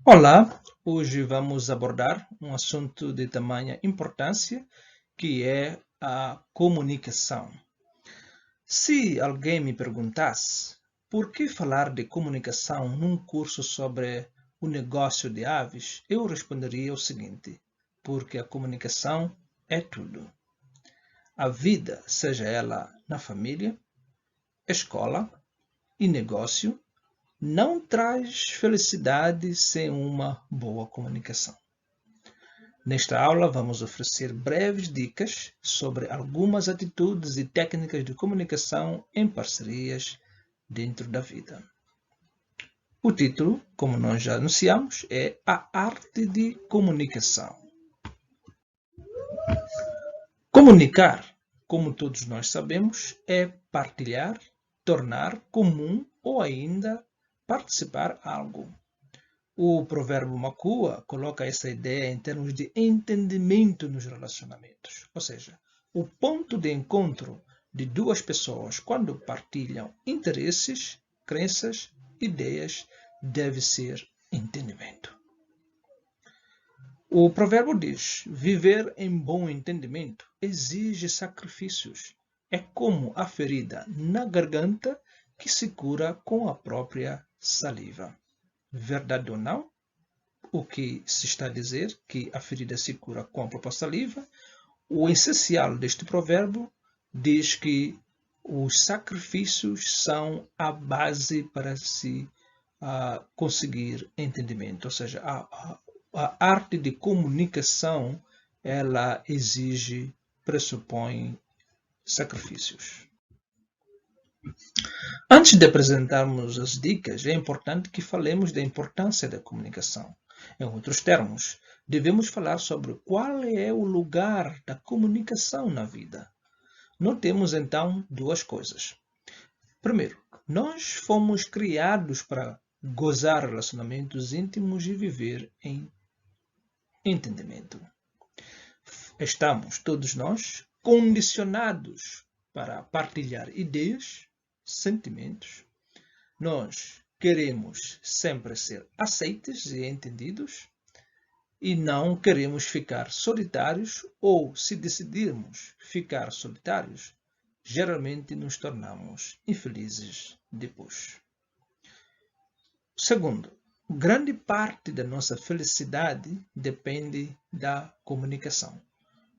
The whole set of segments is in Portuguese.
Olá, hoje vamos abordar um assunto de tamanha importância que é a comunicação. Se alguém me perguntasse por que falar de comunicação num curso sobre o negócio de aves, eu responderia o seguinte: porque a comunicação é tudo. A vida, seja ela na família, escola e negócio, não traz felicidade sem uma boa comunicação. Nesta aula, vamos oferecer breves dicas sobre algumas atitudes e técnicas de comunicação em parcerias dentro da vida. O título, como nós já anunciamos, é A Arte de Comunicação. Comunicar, como todos nós sabemos, é partilhar, tornar comum ou ainda participar algo. O provérbio Makua coloca essa ideia em termos de entendimento nos relacionamentos, ou seja, o ponto de encontro de duas pessoas quando partilham interesses, crenças, ideias, deve ser entendimento. O provérbio diz: viver em bom entendimento exige sacrifícios. É como a ferida na garganta que se cura com a própria saliva. Verdade ou não? O que se está a dizer, que a ferida se cura com a própria saliva. O essencial deste provérbio diz que os sacrifícios são a base para se conseguir entendimento, ou seja, a arte de comunicação ela exige, pressupõe sacrifícios. Antes de apresentarmos as dicas, é importante que falemos da importância da comunicação. Em outros termos, devemos falar sobre qual é o lugar da comunicação na vida. Notemos então duas coisas. Primeiro, nós fomos criados para gozar relacionamentos íntimos e viver em entendimento. Estamos, todos nós, condicionados para partilhar ideias, sentimentos. Nós queremos sempre ser aceites e entendidos e não queremos ficar solitários ou, se decidirmos ficar solitários, geralmente nos tornamos infelizes depois. Segundo, grande parte da nossa felicidade depende da comunicação.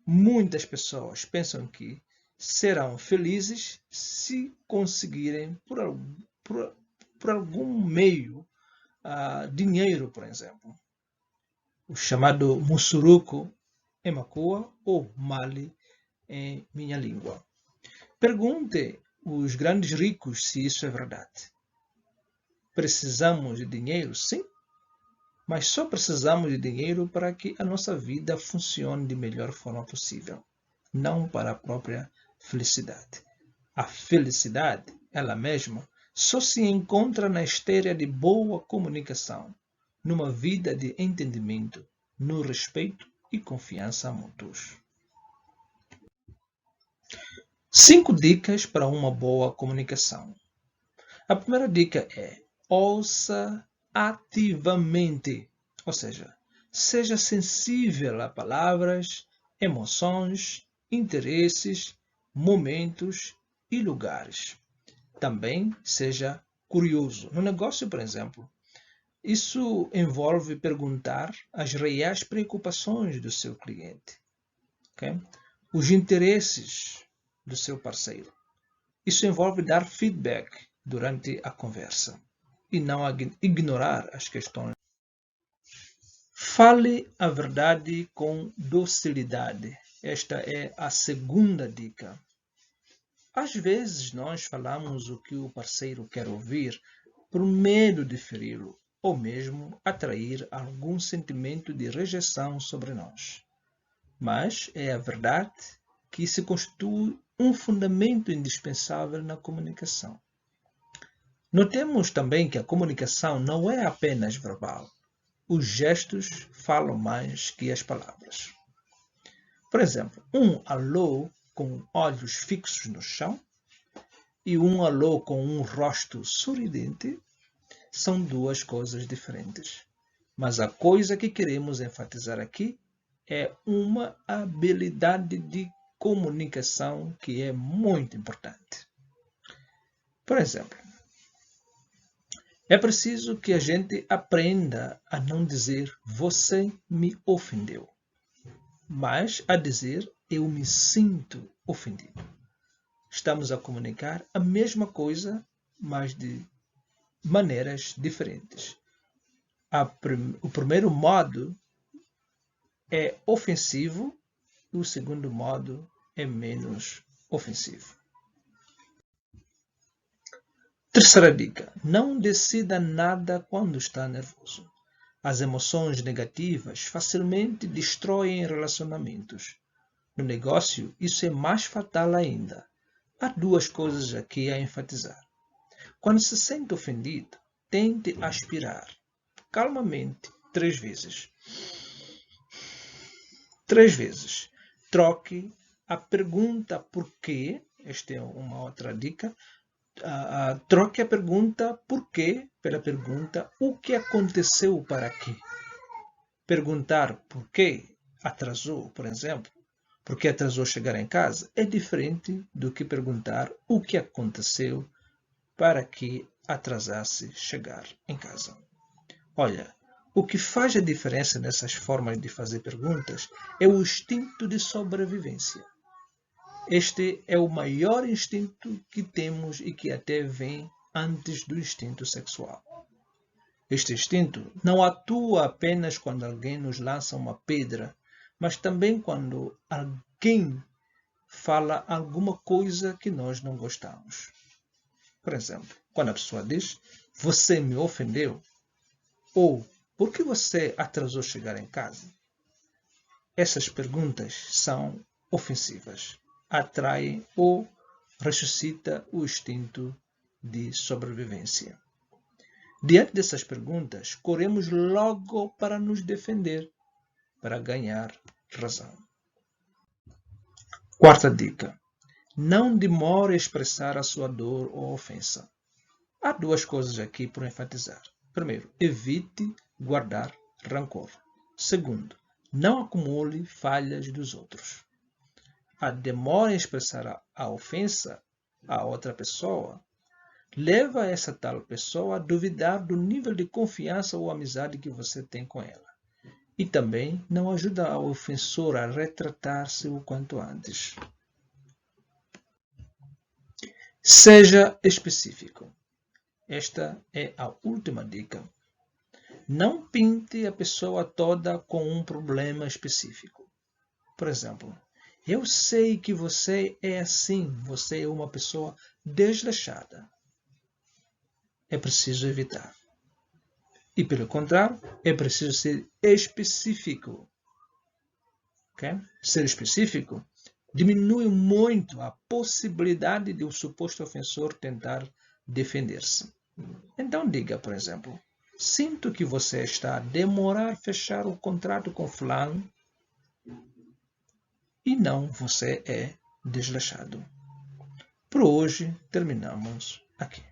Muitas pessoas pensam que serão felizes se conseguirem, por algum meio, dinheiro, por exemplo. O chamado musuruku em Makua ou mali em minha língua. Pergunte os grandes ricos se isso é verdade. Precisamos de dinheiro? Sim, mas só precisamos de dinheiro para que a nossa vida funcione de melhor forma possível, não para a própria felicidade. A felicidade, ela mesma, só se encontra na esteira de boa comunicação, numa vida de entendimento, no respeito e confiança mútuos. 5 dicas para uma boa comunicação. A primeira dica é: ouça ativamente, ou seja, seja sensível a palavras, emoções, interesses, momentos e lugares. Também seja curioso. No negócio, por exemplo, isso envolve perguntar as reais preocupações do seu cliente, okay? Os interesses do seu parceiro. Isso envolve dar feedback durante a conversa e não ignorar as questões. Fale a verdade com docilidade. Esta é a segunda dica. Às vezes nós falamos o que o parceiro quer ouvir por medo de feri-lo ou mesmo atrair algum sentimento de rejeição sobre nós. Mas é a verdade que se constitui um fundamento indispensável na comunicação. Notemos também que a comunicação não é apenas verbal. Os gestos falam mais que as palavras. Por exemplo, um alô com olhos fixos no chão e um alô com um rosto sorridente são duas coisas diferentes. Mas a coisa que queremos enfatizar aqui é uma habilidade de comunicação que é muito importante. Por exemplo, é preciso que a gente aprenda a não dizer você me ofendeu, mas a dizer eu me sinto ofendido. Estamos a comunicar a mesma coisa, mas de maneiras diferentes. O primeiro modo é ofensivo e o segundo modo é menos ofensivo. Terceira dica: não decida nada quando está nervoso. As emoções negativas facilmente destroem relacionamentos. No negócio, isso é mais fatal ainda. Há duas coisas aqui a enfatizar. Quando se sente ofendido, tente aspirar calmamente 3 vezes. 3 vezes. Troque a pergunta por quê. Esta é uma outra dica. Troque a pergunta por quê pela pergunta o que aconteceu para quê. Perguntar por que atrasou, por exemplo, por que atrasou chegar em casa, é diferente do que perguntar o que aconteceu para que atrasasse chegar em casa. Olha, o que faz a diferença nessas formas de fazer perguntas é o instinto de sobrevivência. Este é o maior instinto que temos e que até vem antes do instinto sexual. Este instinto não atua apenas quando alguém nos lança uma pedra, mas também quando alguém fala alguma coisa que nós não gostamos. Por exemplo, quando a pessoa diz, você me ofendeu, ou por que você atrasou chegar em casa? Essas perguntas são ofensivas, atraem ou ressuscitam o instinto de sobrevivência. Diante dessas perguntas, corremos logo para nos defender, para ganhar razão. Quarta dica: não demore a expressar a sua dor ou ofensa. Há duas coisas aqui por enfatizar. Primeiro, evite guardar rancor. Segundo, não acumule falhas dos outros. A demora em expressar a ofensa à outra pessoa leva essa tal pessoa a duvidar do nível de confiança ou amizade que você tem com ela. E também não ajuda o ofensor a retratar-se o quanto antes. Seja específico. Esta é a última dica. Não pinte a pessoa toda com um problema específico. Por exemplo, eu sei que você é assim, você é uma pessoa desleixada. É preciso evitar. E, pelo contrário, é preciso ser específico. Okay? Ser específico diminui muito a possibilidade de o suposto ofensor tentar defender-se. Então diga, por exemplo, sinto que você está a demorar a fechar o contrato com fulano e não você é desleixado. Por hoje terminamos aqui.